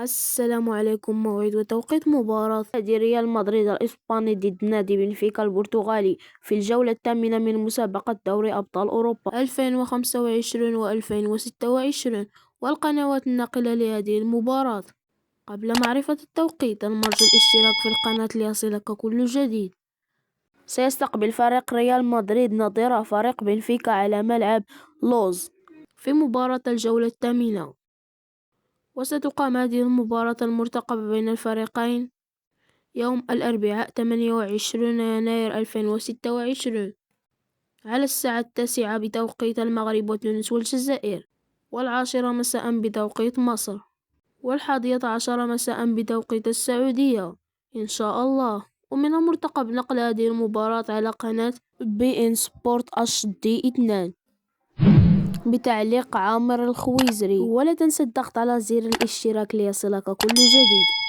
السلام عليكم. موعد وتوقيت مباراة نادي ريال مدريد الإسباني ضد نادي بنفيكا البرتغالي في الجولة الثامنة من مسابقة دوري أبطال أوروبا 2025 و 2026، والقنوات الناقلة لهذه المباراة. قبل معرفة التوقيت، المرجو الاشتراك في القناة ليصلك كل جديد. سيستقبل فريق ريال مدريد نظيره فريق بنفيكا على ملعب لوز في مباراة الجولة الثامنة، وستقام هذه المباراة المرتقبة بين الفريقين يوم الأربعاء 28 يناير 2026 على الساعة 9 بتوقيت المغرب وتونس والجزائر، 10 مساء بتوقيت مصر، 11 مساء بتوقيت السعودية إن شاء الله. ومن المرتقب نقل هذه المباراة على قناة بي إن سبورت HD2 بتعليق عامر الخويزري. ولا تنسى الضغط على زر الاشتراك ليصلك كل جديد.